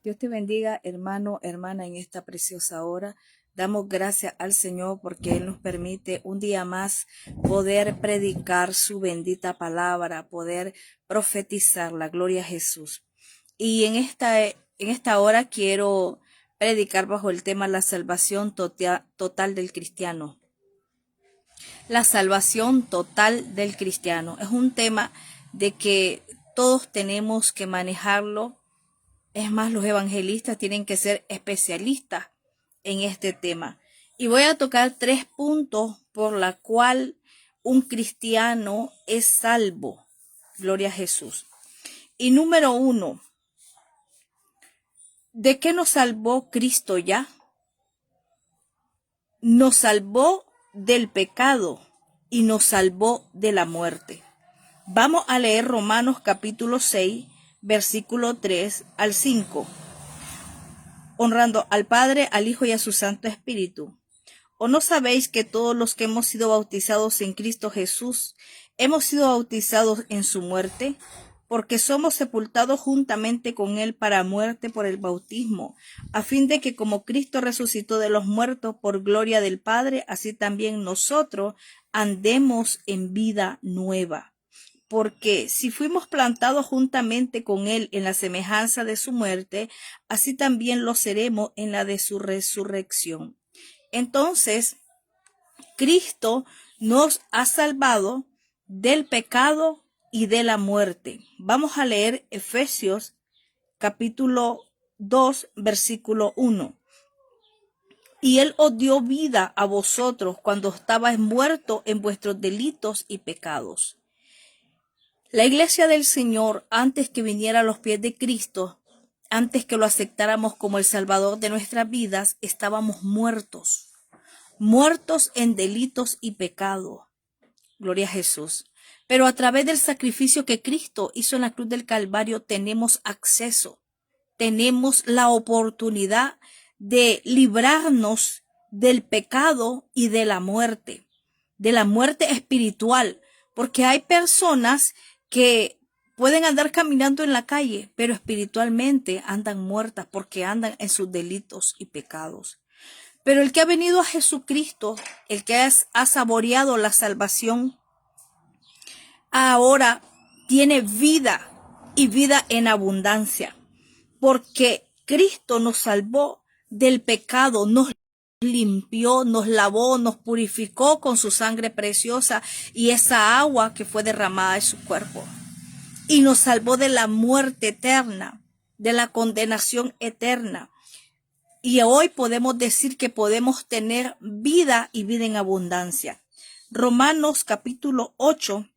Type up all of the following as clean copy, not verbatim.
Dios te bendiga, hermano, hermana, en esta preciosa hora. Damos gracias al Señor porque Él nos permite un día más poder predicar su bendita palabra, poder profetizar la gloria a Jesús. Y en esta hora quiero predicar bajo el tema la salvación total del cristiano. La salvación total del cristiano. Es un tema de que todos tenemos que manejarlo. Es más, los evangelistas tienen que ser especialistas en este tema. Y voy a tocar 3 puntos por la cual un cristiano es salvo. Gloria a Jesús. Y número 1, ¿de qué nos salvó Cristo ya? Nos salvó del pecado y nos salvó de la muerte. Vamos a leer Romanos capítulo 6, versículo 3 al 5. Honrando al Padre, al Hijo y a su Santo Espíritu. ¿O no sabéis que todos los que hemos sido bautizados en Cristo Jesús, hemos sido bautizados en su muerte? Porque somos sepultados juntamente con Él para muerte por el bautismo, a fin de que como Cristo resucitó de los muertos por gloria del Padre, así también nosotros andemos en vida nueva. Porque si fuimos plantados juntamente con Él en la semejanza de su muerte, así también lo seremos en la de su resurrección. Entonces, Cristo nos ha salvado del pecado y de la muerte. Vamos a leer Efesios capítulo 2, versículo 1. Y Él os dio vida a vosotros cuando estabais muertos en vuestros delitos y pecados. La iglesia del Señor, antes que viniera a los pies de Cristo, antes que lo aceptáramos como el Salvador de nuestras vidas, estábamos muertos en delitos y pecados. Gloria a Jesús. Pero a través del sacrificio que Cristo hizo en la cruz del Calvario tenemos acceso, tenemos la oportunidad de librarnos del pecado y de la muerte espiritual, porque hay personas que pueden andar caminando en la calle, pero espiritualmente andan muertas porque andan en sus delitos y pecados. Pero el que ha venido a Jesucristo, el que ha saboreado la salvación, ahora tiene vida y vida en abundancia, porque Cristo nos salvó del pecado, nos limpió, nos lavó, nos purificó con su sangre preciosa y esa agua que fue derramada en su cuerpo. Y nos salvó de la muerte eterna, de la condenación eterna. Y hoy podemos decir que podemos tener vida y vida en abundancia. Romanos capítulo 8,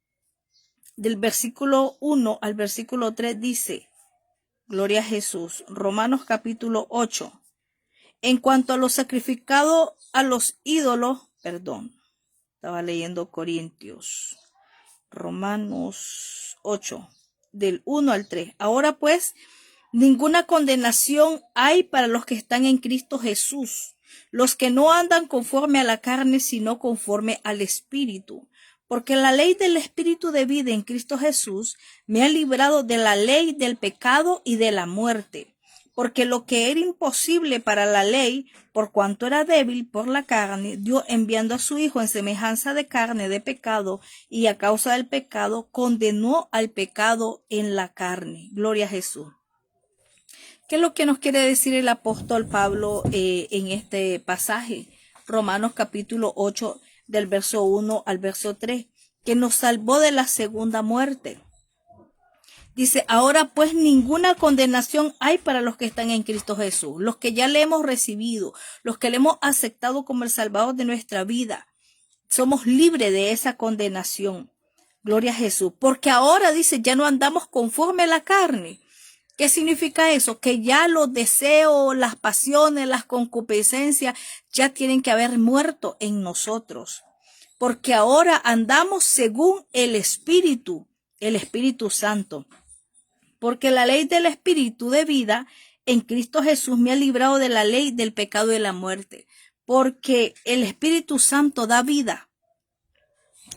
del versículo 1 al versículo 3 dice, gloria a Jesús, Romanos capítulo 8. En cuanto a lo sacrificado a los ídolos, estaba leyendo Corintios, Romanos 8, del 1 al 3. Ahora pues, ninguna condenación hay para los que están en Cristo Jesús, los que no andan conforme a la carne, sino conforme al Espíritu. Porque la ley del Espíritu de vida en Cristo Jesús me ha librado de la ley del pecado y de la muerte. Porque lo que era imposible para la ley, por cuanto era débil por la carne, Dios enviando a su Hijo en semejanza de carne de pecado, y a causa del pecado, condenó al pecado en la carne. Gloria a Jesús. ¿Qué es lo que nos quiere decir el apóstol Pablo en este pasaje? Romanos capítulo 8, del verso 1 al verso 3, que nos salvó de la segunda muerte. Dice, ahora pues ninguna condenación hay para los que están en Cristo Jesús, los que ya le hemos recibido, los que le hemos aceptado como el Salvador de nuestra vida. Somos libres de esa condenación. Gloria a Jesús. Porque ahora, dice, ya no andamos conforme a la carne. ¿Qué significa eso? Que ya los deseos, las pasiones, las concupiscencias ya tienen que haber muerto en nosotros. Porque ahora andamos según el Espíritu Santo. Porque la ley del Espíritu de vida en Cristo Jesús me ha librado de la ley del pecado y de la muerte. Porque el Espíritu Santo da vida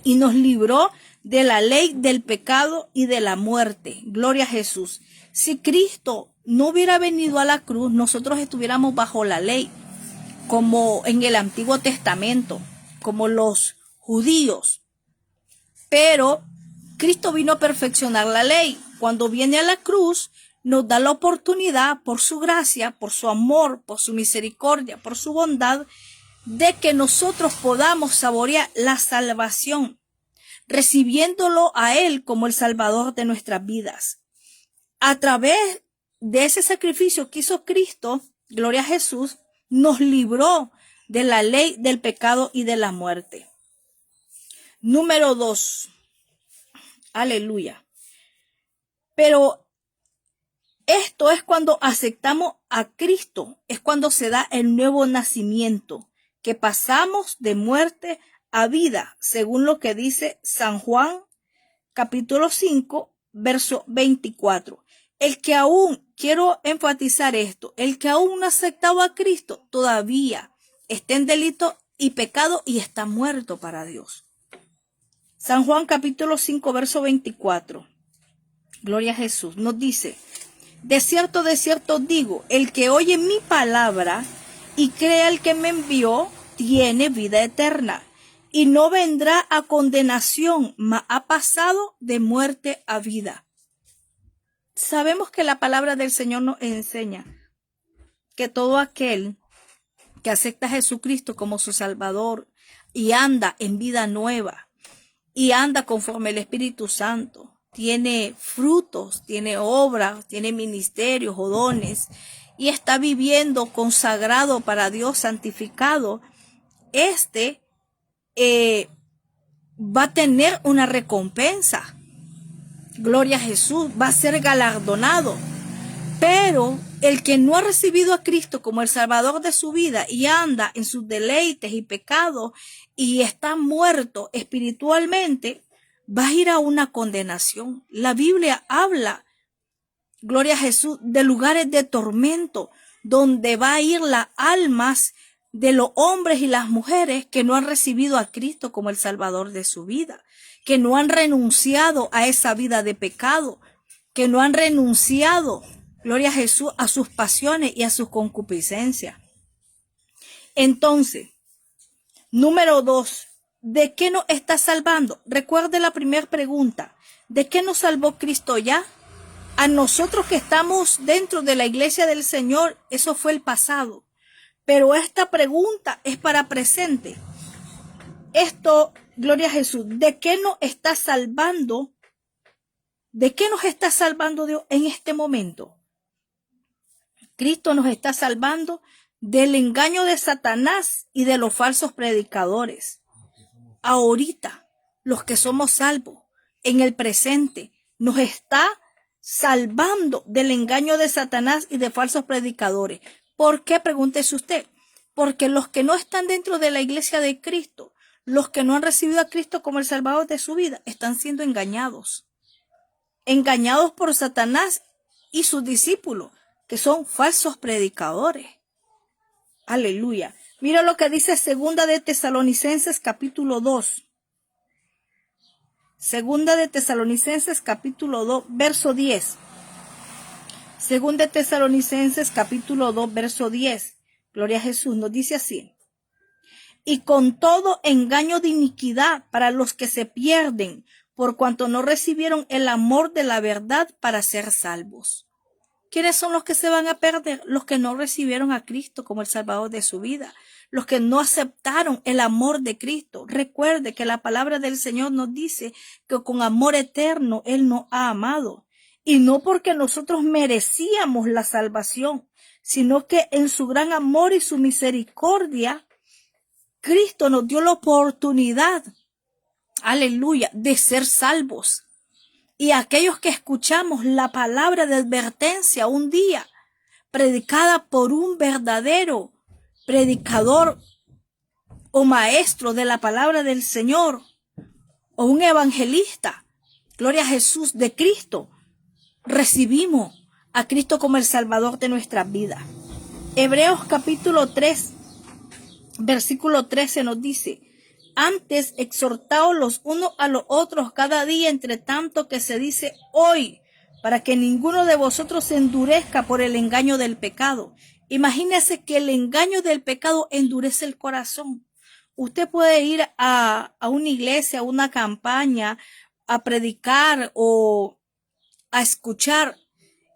y nos libró de la ley del pecado y de la muerte. Gloria a Jesús. Si Cristo no hubiera venido a la cruz, nosotros estuviéramos bajo la ley, como en el Antiguo Testamento, como los judíos. Pero Cristo vino a perfeccionar la ley. Cuando viene a la cruz, nos da la oportunidad, por su gracia, por su amor, por su misericordia, por su bondad, de que nosotros podamos saborear la salvación, recibiéndolo a Él como el Salvador de nuestras vidas. A través de ese sacrificio que hizo Cristo, gloria a Jesús, nos libró de la ley del pecado y de la muerte. Número 2. Aleluya. Pero esto es cuando aceptamos a Cristo, es cuando se da el nuevo nacimiento, que pasamos de muerte a vida, según lo que dice San Juan, capítulo 5, verso 24. El que aún, quiero enfatizar esto, el que aún no ha aceptado a Cristo, todavía está en delito y pecado y está muerto para Dios. San Juan, capítulo 5, verso 24. Gloria a Jesús. Nos dice: de cierto digo, el que oye mi palabra y cree al que me envió, tiene vida eterna, y no vendrá a condenación, mas ha pasado de muerte a vida. Sabemos que la palabra del Señor nos enseña que todo aquel que acepta a Jesucristo como su Salvador y anda en vida nueva y anda conforme el Espíritu Santo, tiene frutos, tiene obras, tiene ministerios o dones y está viviendo consagrado para Dios, santificado, va a tener una recompensa. Gloria a Jesús, va a ser galardonado. Pero el que no ha recibido a Cristo como el Salvador de su vida y anda en sus deleites y pecados y está muerto espiritualmente, va a ir a una condenación. La Biblia habla, gloria a Jesús, de lugares de tormento, donde va a ir las almas de los hombres y las mujeres que no han recibido a Cristo como el Salvador de su vida, que no han renunciado a esa vida de pecado, que no han renunciado, gloria a Jesús, a sus pasiones y a sus concupiscencias. Entonces, número 2, ¿de qué nos está salvando? Recuerde la primera pregunta, ¿de qué nos salvó Cristo ya? A nosotros que estamos dentro de la iglesia del Señor, eso fue el pasado. Pero esta pregunta es para presente. Esto, gloria a Jesús, ¿de qué nos está salvando? ¿De qué nos está salvando Dios en este momento? Cristo nos está salvando del engaño de Satanás y de los falsos predicadores. Ahorita, los que somos salvos, en el presente, nos está salvando del engaño de Satanás y de falsos predicadores. ¿Por qué? Pregúntese usted. Porque los que no están dentro de la iglesia de Cristo, los que no han recibido a Cristo como el Salvador de su vida, están siendo engañados. Engañados por Satanás y sus discípulos, que son falsos predicadores. Aleluya. Mira lo que dice Segunda de Tesalonicenses capítulo 2. Segunda de Tesalonicenses capítulo 2, verso 10. Segunda de Tesalonicenses capítulo 2, verso 10. Gloria a Jesús, nos dice así: y con todo engaño de iniquidad para los que se pierden, por cuanto no recibieron el amor de la verdad para ser salvos. ¿Quiénes son los que se van a perder? Los que no recibieron a Cristo como el Salvador de su vida, los que no aceptaron el amor de Cristo. Recuerde que la palabra del Señor nos dice que con amor eterno Él nos ha amado, y no porque nosotros merecíamos la salvación, sino que en su gran amor y su misericordia, Cristo nos dio la oportunidad, aleluya, de ser salvos. Y aquellos que escuchamos la palabra de advertencia un día, predicada por un verdadero predicador o maestro de la palabra del Señor, o un evangelista, gloria a Jesús, de Cristo, recibimos a Cristo como el Salvador de nuestras vidas. Hebreos capítulo 3, versículo 13 nos dice: antes exhortaos los unos a los otros cada día, entre tanto que se dice hoy, para que ninguno de vosotros se endurezca por el engaño del pecado. Imagínese que el engaño del pecado endurece el corazón. Usted puede ir a una iglesia, a una campaña, a predicar o a escuchar,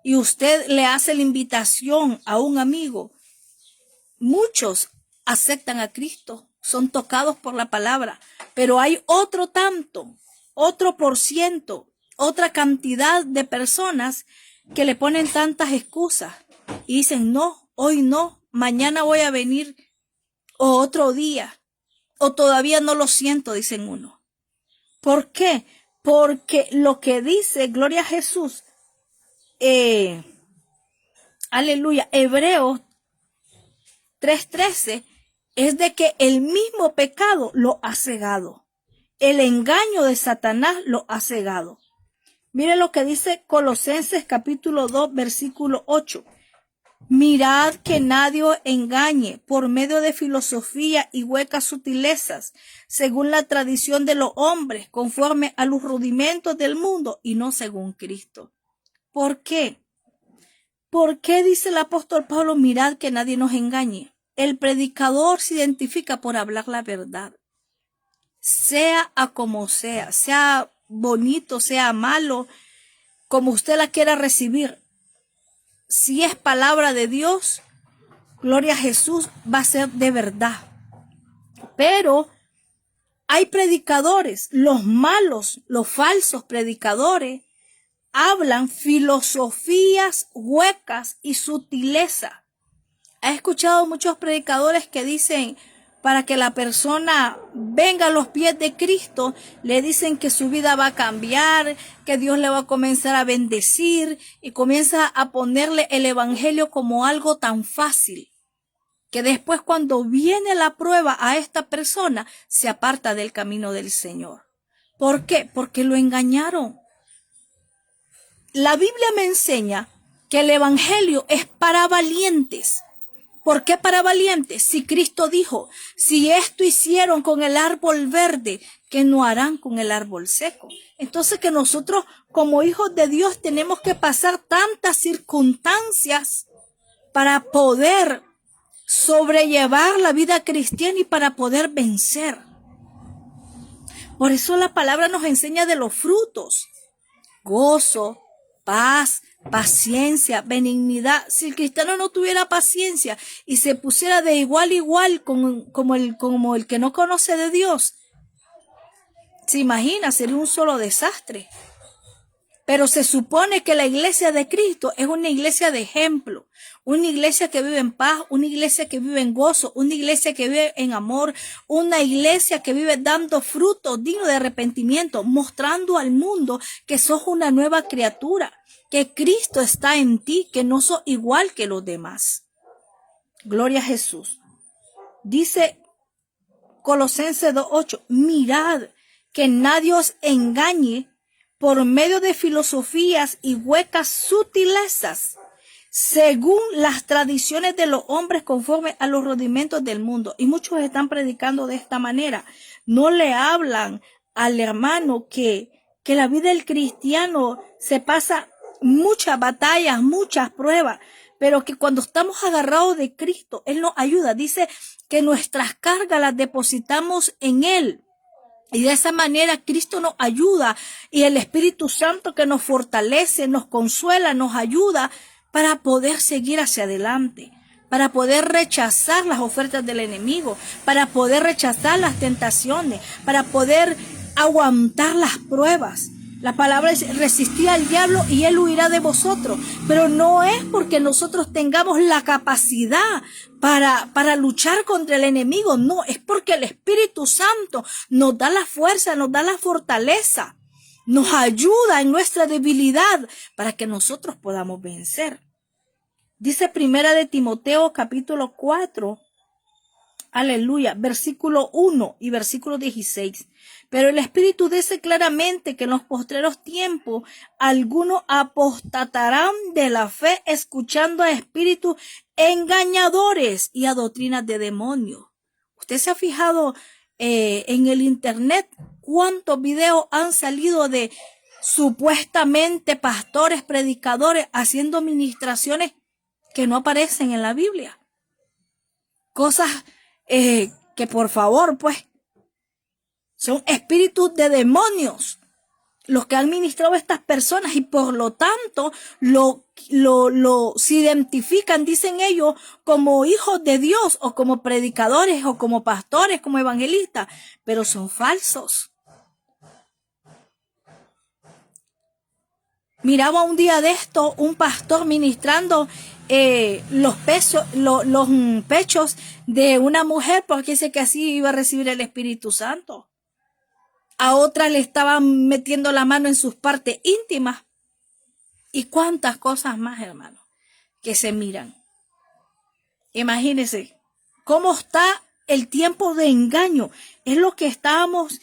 y usted le hace la invitación a un amigo. Muchos aceptan a Cristo, son tocados por la palabra, pero hay otro por ciento, otra cantidad de personas que le ponen tantas excusas y dicen no, hoy no, mañana voy a venir o otro día, o todavía no lo siento, dicen uno. ¿Por qué? Porque lo que dice, gloria a Jesús, aleluya, Hebreos 3:13, es de que el mismo pecado lo ha cegado. El engaño de Satanás lo ha cegado. Mire lo que dice Colosenses capítulo 2, versículo 8. Mirad que nadie os engañe por medio de filosofía y huecas sutilezas, según la tradición de los hombres, conforme a los rudimentos del mundo y no según Cristo. ¿Por qué? ¿Por qué dice el apóstol Pablo, mirad que nadie nos engañe? El predicador se identifica por hablar la verdad. Sea a como sea bonito, sea malo, como usted la quiera recibir. Si es palabra de Dios, gloria a Jesús, va a ser de verdad. Pero hay predicadores, los malos, los falsos predicadores, hablan filosofías huecas y sutileza. He escuchado muchos predicadores que dicen, para que la persona venga a los pies de Cristo, le dicen que su vida va a cambiar, que Dios le va a comenzar a bendecir, y comienza a ponerle el evangelio como algo tan fácil, que después cuando viene la prueba a esta persona, se aparta del camino del Señor. ¿Por qué? Porque lo engañaron. La Biblia me enseña que el evangelio es para valientes. ¿Por qué para valientes? Si Cristo dijo, si esto hicieron con el árbol verde, ¿qué no harán con el árbol seco? Entonces que nosotros como hijos de Dios tenemos que pasar tantas circunstancias para poder sobrellevar la vida cristiana y para poder vencer. Por eso la palabra nos enseña de los frutos: gozo, paz, paciencia, benignidad. Si el cristiano no tuviera paciencia y se pusiera de igual a igual como el que no conoce de Dios, se imagina, sería un solo desastre. Pero se supone que la iglesia de Cristo es una iglesia de ejemplo, una iglesia que vive en paz, una iglesia que vive en gozo, una iglesia que vive en amor, una iglesia que vive dando frutos dignos de arrepentimiento, mostrando al mundo que sos una nueva criatura, que Cristo está en ti, que no sos igual que los demás. Gloria a Jesús. Dice Colosenses 2:8, mirad que nadie os engañe por medio de filosofías y huecas sutilezas, según las tradiciones de los hombres, conforme a los rudimentos del mundo. Y muchos están predicando de esta manera. No le hablan al hermano que la vida del cristiano se pasa muchas batallas, muchas pruebas, pero que cuando estamos agarrados de Cristo, Él nos ayuda. Dice que nuestras cargas las depositamos en Él. Y de esa manera Cristo nos ayuda, y el Espíritu Santo que nos fortalece, nos consuela, nos ayuda para poder seguir hacia adelante, para poder rechazar las ofertas del enemigo, para poder rechazar las tentaciones, para poder aguantar las pruebas. La palabra es: resistid al diablo y él huirá de vosotros. Pero no es porque nosotros tengamos la capacidad para luchar contra el enemigo. No, es porque el Espíritu Santo nos da la fuerza, nos da la fortaleza, nos ayuda en nuestra debilidad para que nosotros podamos vencer. Dice Primera de Timoteo capítulo 4, aleluya, versículo 1 y versículo 16. Pero el Espíritu dice claramente que en los postreros tiempos algunos apostatarán de la fe, escuchando a espíritus engañadores y a doctrinas de demonios. ¿Usted se ha fijado en el internet cuántos videos han salido de supuestamente pastores, predicadores, haciendo ministraciones que no aparecen en la Biblia. Cosas que por favor, pues, son espíritus de demonios los que han ministrado a estas personas y por lo tanto se identifican, dicen ellos, como hijos de Dios o como predicadores o como pastores, como evangelistas, pero son falsos. Miraba un día de esto un pastor ministrando los pechos de una mujer porque dice que así iba a recibir el Espíritu Santo. A otra le estaban metiendo la mano en sus partes íntimas. Y cuántas cosas más, hermano, que se miran. Imagínense cómo está el tiempo de engaño. Es lo que estábamos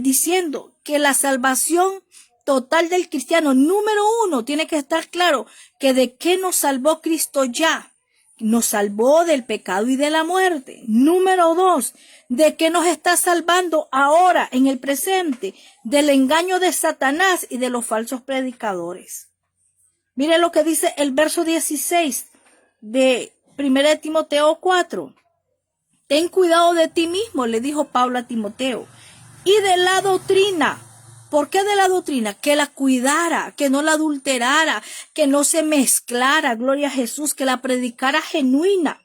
diciendo, que la salvación total del cristiano, número uno, tiene que estar claro que de qué nos salvó Cristo ya. Nos salvó del pecado y de la muerte. Número dos, de qué nos está salvando ahora, en el presente, del engaño de Satanás y de los falsos predicadores. Mire lo que dice el verso 16 de 1 Timoteo 4. Ten cuidado de ti mismo, le dijo Pablo a Timoteo, y de la doctrina. ¿Por qué de la doctrina? Que la cuidara, que no la adulterara, que no se mezclara, gloria a Jesús, que la predicara genuina.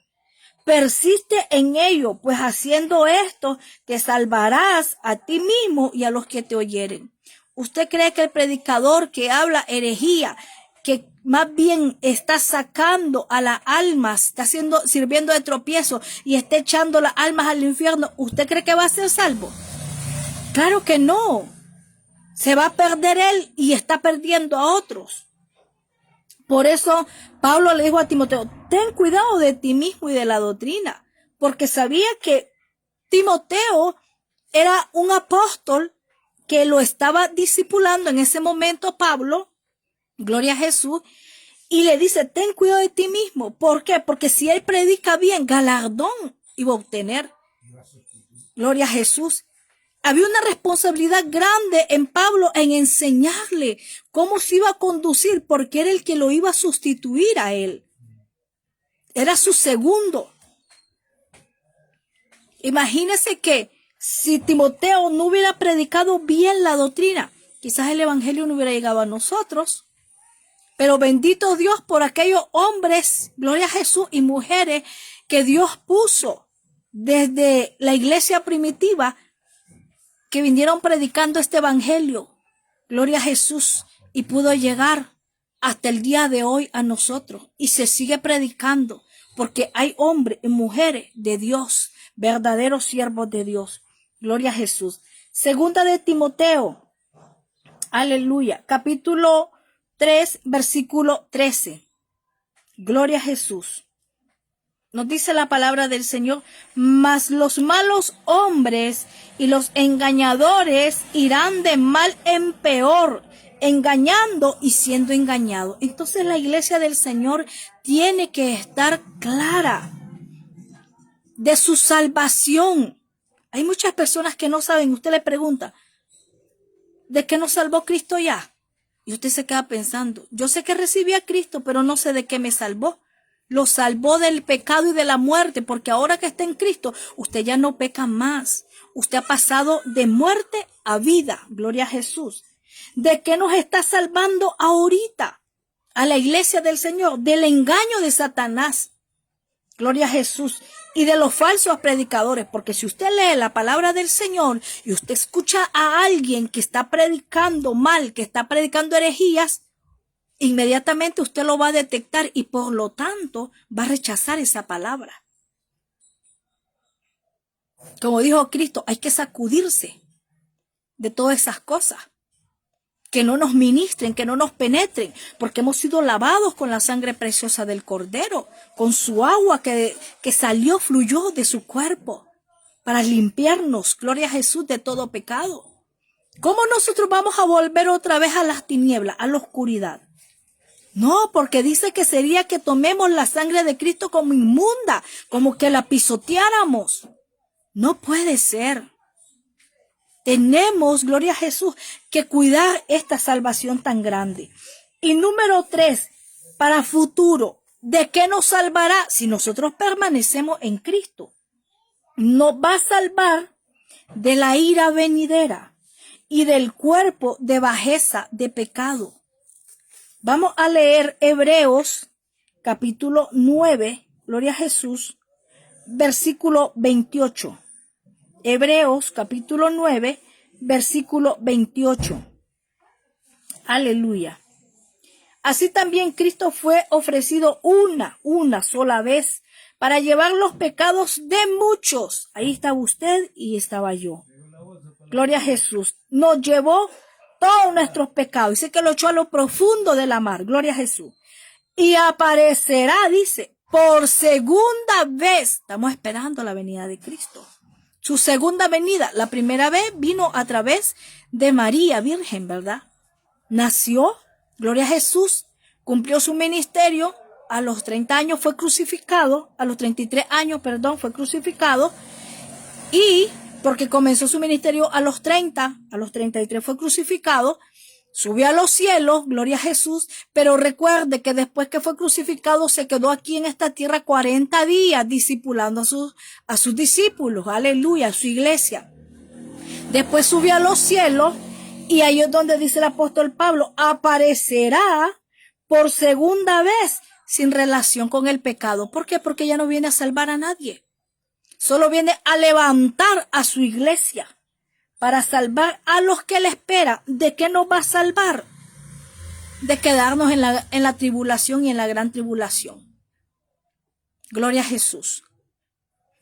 Persiste en ello, pues haciendo esto te salvarás a ti mismo y a los que te oyeren. ¿Usted cree que el predicador que habla herejía, que más bien está sacando a las almas, está sirviendo de tropiezo y está echando las almas al infierno, usted cree que va a ser salvo? Claro que no. Se va a perder él y está perdiendo a otros. Por eso Pablo le dijo a Timoteo, ten cuidado de ti mismo y de la doctrina, porque sabía que Timoteo era un apóstol que lo estaba discipulando en ese momento Pablo, gloria a Jesús, y le dice, ten cuidado de ti mismo. ¿Por qué? Porque si él predica bien, galardón iba a obtener. Gloria a Jesús. Había una responsabilidad grande en Pablo en enseñarle cómo se iba a conducir, porque era el que lo iba a sustituir a él. Era su segundo. Imagínese que si Timoteo no hubiera predicado bien la doctrina, quizás el evangelio no hubiera llegado a nosotros. Pero bendito Dios por aquellos hombres, gloria a Jesús, y mujeres que Dios puso desde la iglesia primitiva, que vinieron predicando este evangelio, gloria a Jesús, y pudo llegar hasta el día de hoy a nosotros, y se sigue predicando, porque hay hombres y mujeres de Dios, verdaderos siervos de Dios, gloria a Jesús. Segunda de Timoteo, aleluya, capítulo 3, versículo 13, gloria a Jesús. Nos dice la palabra del Señor, mas los malos hombres y los engañadores irán de mal en peor, engañando y siendo engañados. Entonces la iglesia del Señor tiene que estar clara de su salvación. Hay muchas personas que no saben. Usted le pregunta, ¿de qué nos salvó Cristo ya? Y usted se queda pensando, yo sé que recibí a Cristo, pero no sé de qué me salvó. Lo salvó del pecado y de la muerte, porque ahora que está en Cristo, usted ya no peca más. Usted ha pasado de muerte a vida. Gloria a Jesús. ¿De qué nos está salvando ahorita? A la iglesia del Señor, del engaño de Satanás. Gloria a Jesús. Y de los falsos predicadores, porque si usted lee la palabra del Señor y usted escucha a alguien que está predicando mal, que está predicando herejías, inmediatamente usted lo va a detectar y por lo tanto va a rechazar esa palabra. Como dijo Cristo, hay que sacudirse de todas esas cosas. Que no nos ministren, que no nos penetren, porque hemos sido lavados con la sangre preciosa del Cordero, con su agua que salió, fluyó de su cuerpo, para limpiarnos, gloria a Jesús, de todo pecado. ¿Cómo nosotros vamos a volver otra vez a las tinieblas, a la oscuridad? No, porque dice que sería que tomemos la sangre de Cristo como inmunda, como que la pisoteáramos. No puede ser. Tenemos, gloria a Jesús, que cuidar esta salvación tan grande. Y número 3, para futuro, ¿de qué nos salvará? Si nosotros permanecemos en Cristo. Nos va a salvar de la ira venidera y del cuerpo de bajeza de pecado. Vamos a leer Hebreos capítulo 9, gloria a Jesús, versículo 28. Hebreos capítulo 9, versículo 28. Aleluya. Así también Cristo fue ofrecido una sola vez para llevar los pecados de muchos. Ahí estaba usted y estaba yo. Gloria a Jesús. Nos llevó todos nuestros pecados. Dice que lo echó a lo profundo de la mar. Gloria a Jesús. Y aparecerá, dice, por segunda vez. Estamos esperando la venida de Cristo. Su segunda venida. La primera vez vino a través de María Virgen, ¿verdad? Nació, gloria a Jesús, cumplió su ministerio. A los 30 años fue crucificado. A los 33 años, fue crucificado. Y porque comenzó su ministerio a los 30, a los 33 fue crucificado, subió a los cielos, gloria a Jesús, pero recuerde que después que fue crucificado se quedó aquí en esta tierra 40 días discipulando a sus discípulos, aleluya, a su iglesia. Después subió a los cielos y ahí es donde dice el apóstol Pablo, aparecerá por segunda vez sin relación con el pecado. ¿Por qué? Porque ya no viene a salvar a nadie. Solo viene a levantar a su iglesia para salvar a los que le espera. ¿De qué nos va a salvar? De quedarnos en la tribulación y en la gran tribulación. Gloria a Jesús.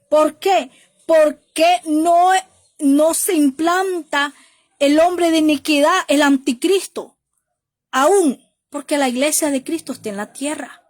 ¿Por qué? Porque no se implanta el hombre de iniquidad, el anticristo. Aún porque la iglesia de Cristo está en la tierra.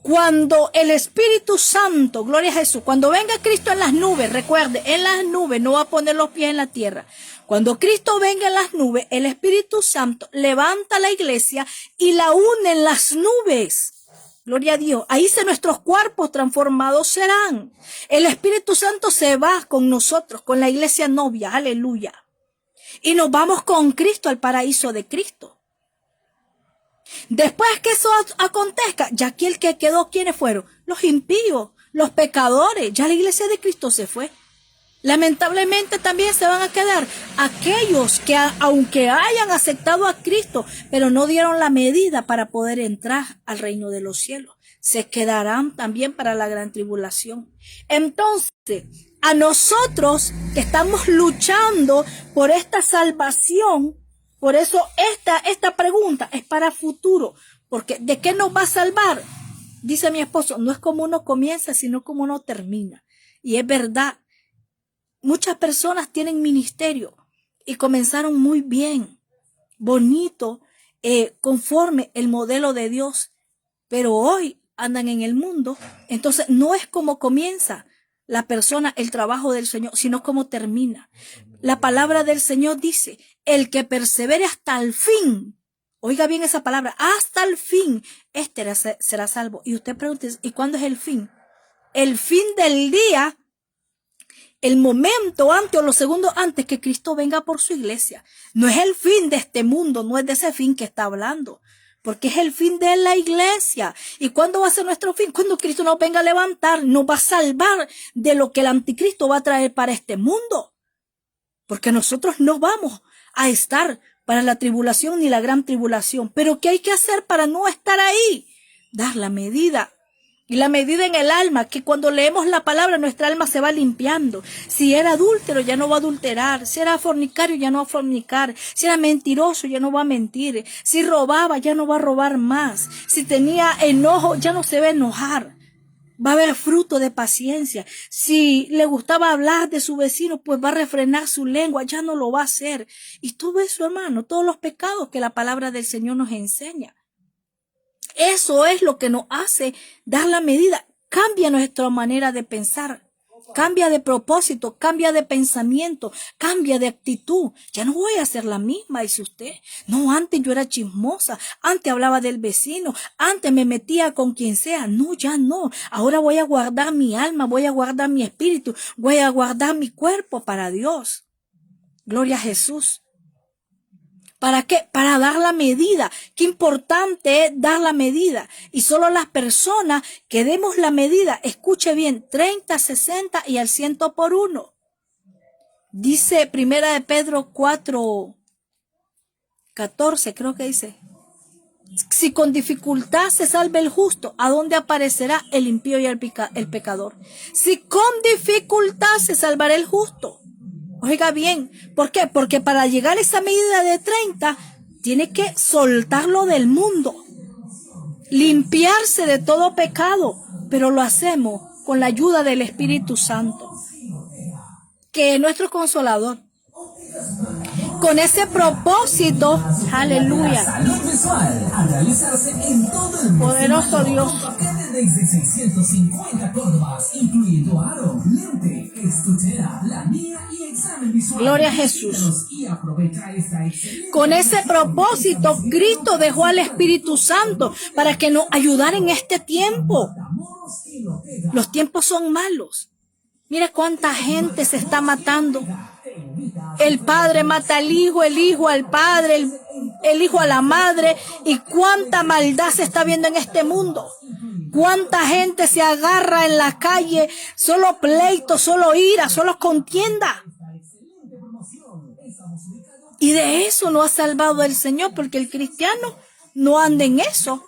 Cuando el Espíritu Santo, gloria a Jesús, cuando venga Cristo en las nubes, recuerde, en las nubes no va a poner los pies en la tierra. Cuando Cristo venga en las nubes, el Espíritu Santo levanta la iglesia y la une en las nubes. Gloria a Dios. Ahí nuestros cuerpos transformados serán. El Espíritu Santo se va con nosotros, con la iglesia novia. Aleluya. Y nos vamos con Cristo al paraíso de Cristo. Después que eso acontezca, ya aquí el que quedó, ¿quiénes fueron? Los impíos, los pecadores. Ya la iglesia de Cristo se fue. Lamentablemente también se van a quedar aquellos que aunque hayan aceptado a Cristo, pero no dieron la medida para poder entrar al reino de los cielos. Se quedarán también para la gran tribulación. Entonces, a nosotros que estamos luchando por esta salvación, por eso esta pregunta es para futuro, porque ¿de qué nos va a salvar? Dice mi esposo, no es como uno comienza, sino como uno termina. Y es verdad, muchas personas tienen ministerio y comenzaron muy bien, bonito, conforme el modelo de Dios, pero hoy andan en el mundo, entonces no es como comienza la persona, el trabajo del Señor, sino como termina. La palabra del Señor dice, el que persevere hasta el fin, oiga bien esa palabra, hasta el fin, este será salvo. Y usted pregunta, ¿y cuándo es el fin? El fin del día, el momento antes o los segundos antes que Cristo venga por su iglesia. No es el fin de este mundo, no es de ese fin que está hablando, porque es el fin de la iglesia. ¿Y cuándo va a ser nuestro fin? Cuando Cristo nos venga a levantar, nos va a salvar de lo que el anticristo va a traer para este mundo. Porque nosotros no vamos a estar para la tribulación ni la gran tribulación. Pero ¿qué hay que hacer para no estar ahí? Dar la medida. Y la medida en el alma, que cuando leemos la palabra nuestra alma se va limpiando. Si era adúltero ya no va a adulterar. Si era fornicario ya no va a fornicar. Si era mentiroso ya no va a mentir. Si robaba ya no va a robar más. Si tenía enojo ya no se va a enojar. Va a haber fruto de paciencia. Si le gustaba hablar de su vecino, pues va a refrenar su lengua, ya no lo va a hacer. Y todo eso, hermano, todos los pecados que la palabra del Señor nos enseña. Eso es lo que nos hace dar la medida. Cambia nuestra manera de pensar. Cambia de propósito, cambia de pensamiento, cambia de actitud. Ya no voy a ser la misma, dice usted. No, antes yo era chismosa, antes hablaba del vecino, antes me metía con quien sea. No, ya no. Ahora voy a guardar mi alma, voy a guardar mi espíritu, voy a guardar mi cuerpo para Dios. Gloria a Jesús. ¿Para qué? Para dar la medida. Qué importante es dar la medida. Y solo las personas que demos la medida, escuche bien, 30, 60 y al 100 por 1. Dice Primera de Pedro 4, 14, creo que dice. Si con dificultad se salva el justo, ¿a dónde aparecerá el impío y el pecador? Si con dificultad se salvará el justo. Oiga bien, ¿por qué? Porque para llegar a esa medida de 30, tiene que soltarlo del mundo, limpiarse de todo pecado, pero lo hacemos con la ayuda del Espíritu Santo, que es nuestro consolador. Con ese propósito, aleluya, poderoso Dios. Desde 650 Córdobas, incluyendo aro, lente, estuchera, planilla y examen visual. Gloria a Jesús. Y aprovecha esta excelente. Con ese propósito, Cristo dejó al Espíritu Santo para que nos ayudara en este tiempo. Los tiempos son malos. Mira cuánta gente se está matando. El padre mata al hijo al padre, el hijo a la madre. Y cuánta maldad se está viendo en este mundo. Cuánta gente se agarra en la calle, solo pleito, solo ira, solo contienda. Y de eso no ha salvado el Señor, porque el cristiano no anda en eso.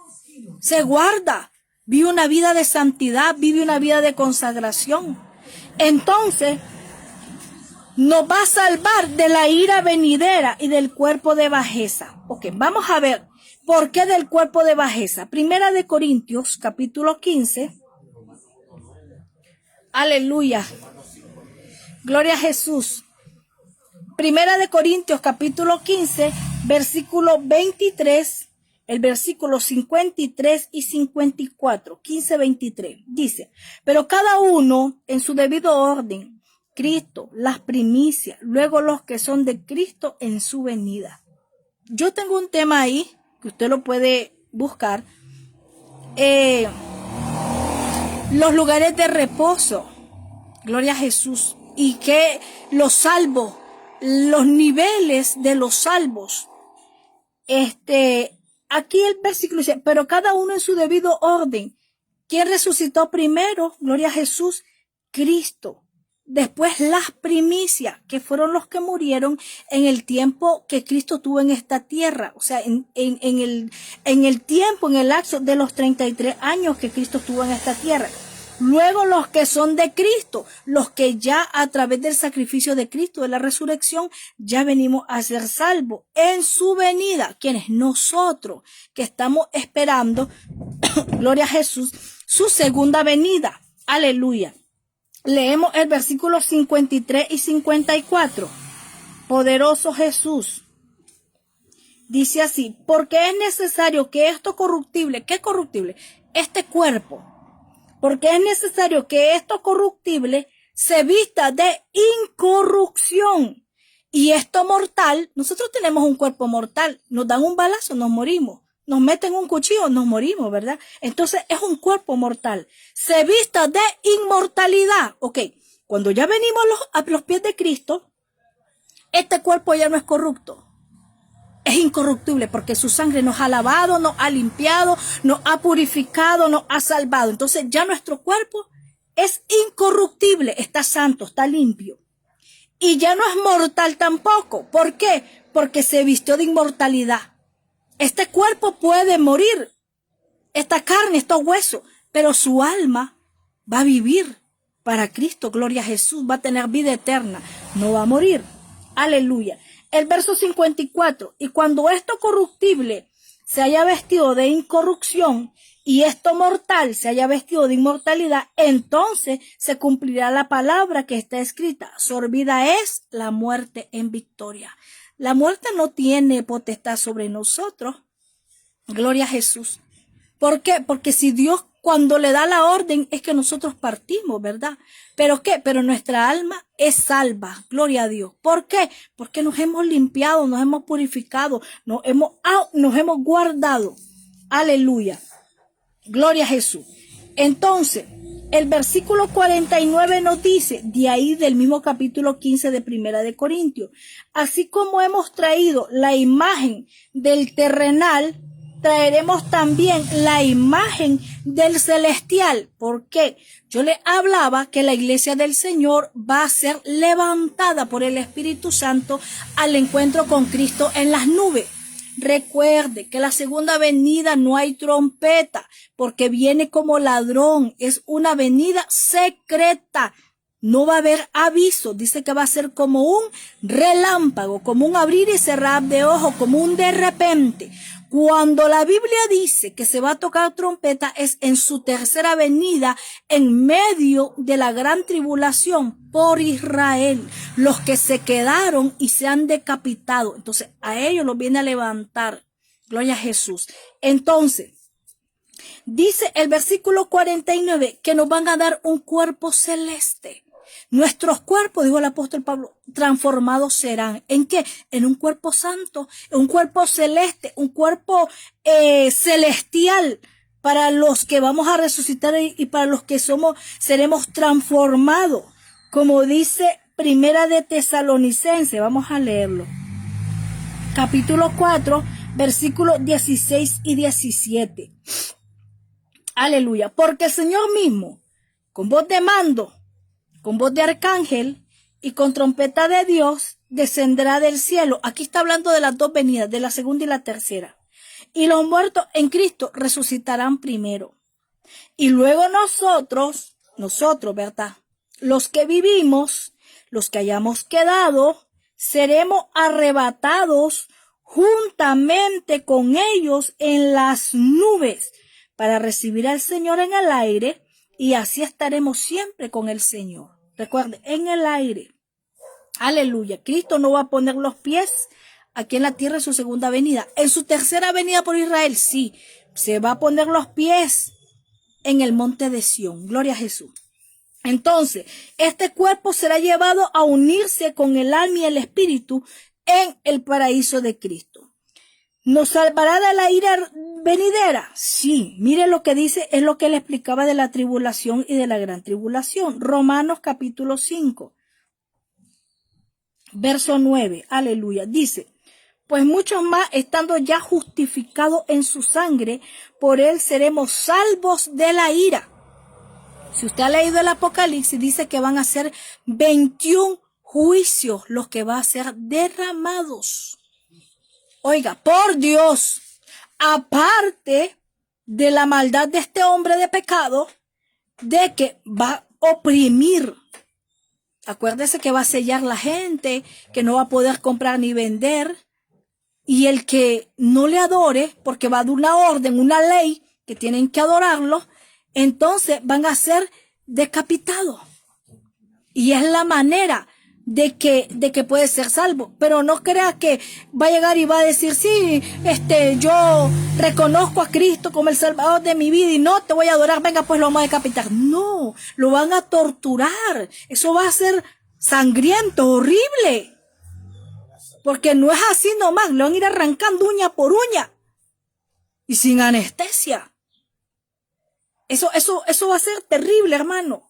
Se guarda, vive una vida de santidad, vive una vida de consagración. Entonces, nos va a salvar de la ira venidera y del cuerpo de bajeza. Ok, vamos a ver. ¿Por qué del cuerpo de bajeza? Primera de Corintios, capítulo 15. Aleluya. Gloria a Jesús. Primera de Corintios, capítulo 15, versículo 23, el versículo 53 y 54. 15, 23. Dice, pero cada uno en su debido orden. Cristo, las primicias, luego los que son de Cristo en su venida. Yo tengo un tema ahí, que usted lo puede buscar, los lugares de reposo, gloria a Jesús, y que los salvos, los niveles de los salvos, aquí el versículo dice, pero cada uno en su debido orden. ¿Quién resucitó primero? Gloria a Jesús, Cristo. Después las primicias, que fueron los que murieron en el tiempo que Cristo tuvo en esta tierra. O sea, en el tiempo, en el lapso de los 33 años que Cristo tuvo en esta tierra. Luego los que son de Cristo, los que ya a través del sacrificio de Cristo, de la resurrección, ya venimos a ser salvos en su venida. Quienes nosotros que estamos esperando, gloria a Jesús, su segunda venida. Aleluya. Leemos el versículo 53 y 54. Poderoso Jesús. Dice así, porque es necesario que esto corruptible, ¿qué corruptible? Este cuerpo. Porque es necesario que esto corruptible se vista de incorrupción. Y esto mortal, nosotros tenemos un cuerpo mortal. Nos dan un balazo, nos morimos. Nos meten un cuchillo, nos morimos, ¿verdad? Entonces es un cuerpo mortal. Se vista de inmortalidad. Ok, cuando ya venimos a los pies de Cristo, este cuerpo ya no es corrupto. Es incorruptible porque su sangre nos ha lavado, nos ha limpiado, nos ha purificado, nos ha salvado. Entonces ya nuestro cuerpo es incorruptible, está santo, está limpio. Y ya no es mortal tampoco. ¿Por qué? Porque se vistió de inmortalidad. Este cuerpo puede morir, esta carne, estos huesos, pero su alma va a vivir para Cristo, gloria a Jesús, va a tener vida eterna, no va a morir. Aleluya. El verso 54, y cuando esto corruptible se haya vestido de incorrupción y esto mortal se haya vestido de inmortalidad, entonces se cumplirá la palabra que está escrita, sorbida es la muerte en victoria. La muerte no tiene potestad sobre nosotros. Gloria a Jesús. ¿Por qué? Porque si Dios cuando le da la orden es que nosotros partimos, ¿verdad? ¿Pero qué? Pero nuestra alma es salva. Gloria a Dios. ¿Por qué? Porque nos hemos limpiado, nos hemos purificado, nos hemos guardado. Aleluya. Gloria a Jesús. Entonces, El versículo 49 nos dice, de ahí del mismo capítulo 15 de Primera de Corintios, así como hemos traído la imagen del terrenal, traeremos también la imagen del celestial. ¿Por qué? Yo le hablaba que la iglesia del Señor va a ser levantada por el Espíritu Santo al encuentro con Cristo en las nubes. Recuerde que la segunda venida no hay trompeta, porque viene como ladrón, es una venida secreta. No va a haber aviso, dice que va a ser como un relámpago, como un abrir y cerrar de ojos, como un de repente. Cuando la Biblia dice que se va a tocar trompeta es en su tercera venida, en medio de la gran tribulación por Israel, los que se quedaron y se han decapitado. Entonces a ellos los viene a levantar. Gloria a Jesús. Entonces, dice el versículo 49 que nos van a dar un cuerpo celeste. Nuestros cuerpos, dijo el apóstol Pablo, transformados serán. ¿En qué? En un cuerpo santo, en un cuerpo celeste, un cuerpo celestial para los que vamos a resucitar y para los que seremos transformados. Como dice Primera de Tesalonicenses, vamos a leerlo. Capítulo 4, versículos 16 y 17. Aleluya. Porque el Señor mismo, con voz de mando, con voz de arcángel y con trompeta de Dios, descenderá del cielo. Aquí está hablando de las dos venidas, de la segunda y la tercera. Y los muertos en Cristo resucitarán primero. Y luego nosotros, ¿verdad? Los que vivimos, los que hayamos quedado, seremos arrebatados juntamente con ellos en las nubes para recibir al Señor en el aire, y así estaremos siempre con el Señor. Recuerde, en el aire. Aleluya. Cristo no va a poner los pies aquí en la tierra en su segunda venida. En su tercera venida por Israel, sí, se va a poner los pies en el monte de Sión. Gloria a Jesús. Entonces, este cuerpo será llevado a unirse con el alma y el espíritu en el paraíso de Cristo. ¿Nos salvará de la ira venidera? Sí, mire lo que dice, es lo que le explicaba de la tribulación y de la gran tribulación. Romanos capítulo 5, verso 9, aleluya, dice, pues muchos más estando ya justificados en su sangre, por él seremos salvos de la ira. Si usted ha leído el Apocalipsis, dice que van a ser 21 juicios los que van a ser derramados. Oiga, por Dios, aparte de la maldad de este hombre de pecado, de que va a oprimir. Acuérdese que va a sellar la gente, que no va a poder comprar ni vender. Y el que no le adore, porque va a dar una orden, una ley, que tienen que adorarlo, entonces van a ser decapitados. Y es la manera de que puede ser salvo. Pero no crea que va a llegar y va a decir, sí, yo reconozco a Cristo como el Salvador de mi vida y no te voy a adorar, venga pues lo vamos a decapitar. No, lo van a torturar. Eso va a ser sangriento, horrible. Porque no es así nomás, le van a ir arrancando uña por uña. Y sin anestesia. Eso va a ser terrible, hermano.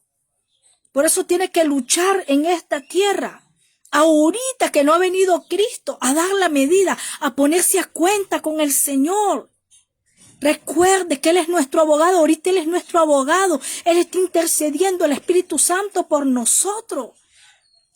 Por eso tiene que luchar en esta tierra. Ahorita que no ha venido Cristo a dar la medida, a ponerse a cuenta con el Señor. Recuerde que Él es nuestro abogado. Ahorita Él es nuestro abogado. Él está intercediendo el Espíritu Santo por nosotros,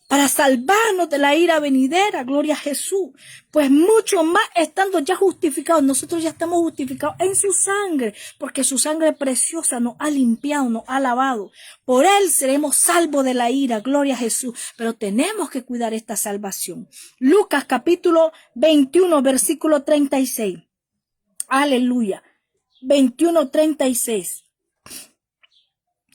para salvarnos de la ira venidera. Gloria a Jesús. Pues mucho más estando ya justificados. Nosotros ya estamos justificados en su sangre, porque su sangre preciosa nos ha limpiado, nos ha lavado. Por Él seremos salvos de la ira. Gloria a Jesús. Pero tenemos que cuidar esta salvación. Lucas capítulo 21, versículo 36. Aleluya. 21:36.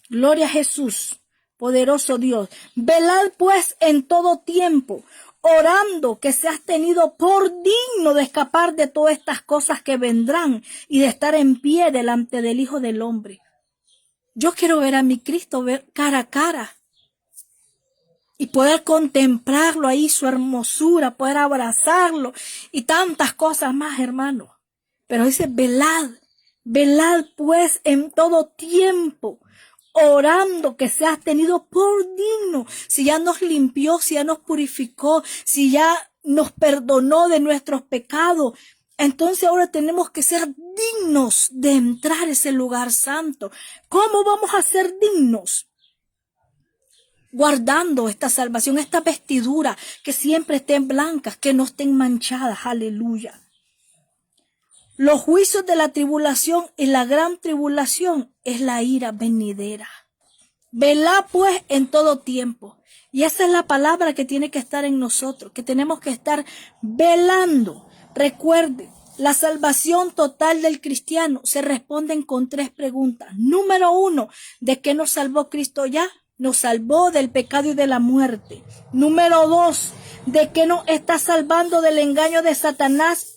Gloria a Jesús. Poderoso Dios, velad pues en todo tiempo, orando que seas tenido por digno de escapar de todas estas cosas que vendrán y de estar en pie delante del Hijo del Hombre. Yo quiero ver a mi Cristo, ver cara a cara y poder contemplarlo ahí, su hermosura, poder abrazarlo y tantas cosas más, hermano. Pero dice, velad pues en todo tiempo, orando que seas tenido por digno. Si ya nos limpió, si ya nos purificó, si ya nos perdonó de nuestros pecados, entonces ahora tenemos que ser dignos de entrar a ese lugar santo. ¿Cómo vamos a ser dignos? Guardando esta salvación, esta vestidura, que siempre estén blancas, que no estén manchadas. Aleluya. Los juicios de la tribulación y la gran tribulación es la ira venidera. Velad pues en todo tiempo. Y esa es la palabra que tiene que estar en nosotros, que tenemos que estar velando. Recuerde, la salvación total del cristiano se responden con 3 preguntas. Número 1, ¿de qué nos salvó Cristo ya? Nos salvó del pecado y de la muerte. Número 2, ¿de qué nos está salvando del engaño de Satanás?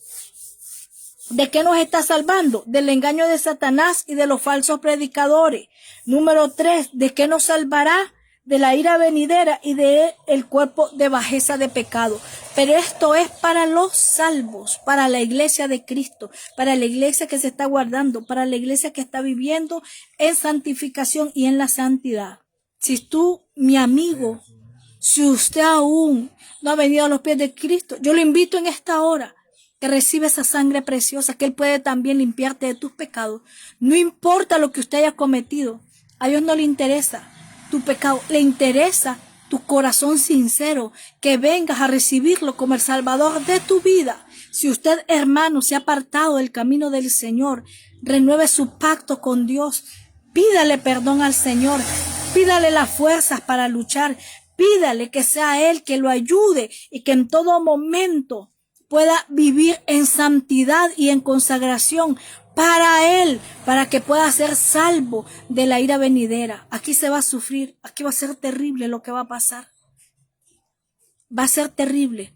¿De qué nos está salvando? Del engaño de Satanás y de los falsos predicadores. Número 3, ¿de qué nos salvará? De la ira venidera y de el cuerpo de bajeza de pecado. Pero esto es para los salvos, para la iglesia de Cristo, para la iglesia que se está guardando, para la iglesia que está viviendo en santificación y en la santidad. Si tú, mi amigo, si usted aún no ha venido a los pies de Cristo, yo lo invito en esta hora que recibe esa sangre preciosa, que Él puede también limpiarte de tus pecados. No importa lo que usted haya cometido, a Dios no le interesa tu pecado, le interesa tu corazón sincero, que vengas a recibirlo como el Salvador de tu vida. Si usted, hermano, se ha apartado del camino del Señor, renueve su pacto con Dios, pídale perdón al Señor, pídale las fuerzas para luchar, pídale que sea Él que lo ayude y que en todo momento pueda vivir en santidad y en consagración para Él, para que pueda ser salvo de la ira venidera. Aquí se va a sufrir, aquí va a ser terrible lo que va a pasar. Va a ser terrible.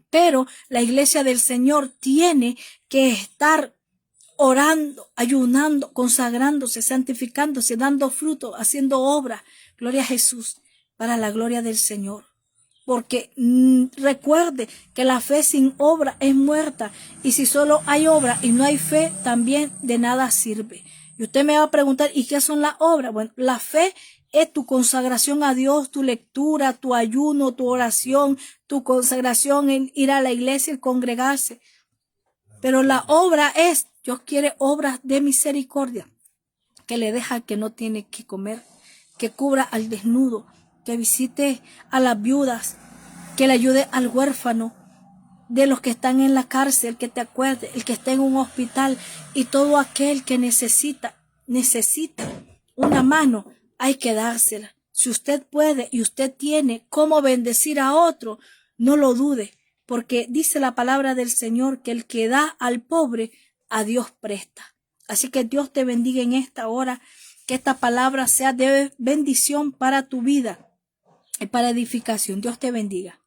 Pero la iglesia del Señor tiene que estar orando, ayunando, consagrándose, santificándose, dando fruto, haciendo obra. Gloria a Jesús, para la gloria del Señor. Porque recuerde que la fe sin obra es muerta, y si solo hay obra y no hay fe, también de nada sirve. Y usted me va a preguntar, ¿y qué son las obras? Bueno, la fe es tu consagración a Dios, tu lectura, tu ayuno, tu oración, tu consagración en ir a la iglesia y congregarse. Pero la obra es, Dios quiere obras de misericordia, que le deja al que no tiene que comer, que cubra al desnudo, que visite a las viudas, que le ayude al huérfano, de los que están en la cárcel, que te acuerde, el que está en un hospital, y todo aquel que necesita una mano, hay que dársela. Si usted puede y usted tiene cómo bendecir a otro, no lo dude, porque dice la palabra del Señor que el que da al pobre, a Dios presta. Así que Dios te bendiga en esta hora, que esta palabra sea de bendición para tu vida y para edificación. Dios te bendiga.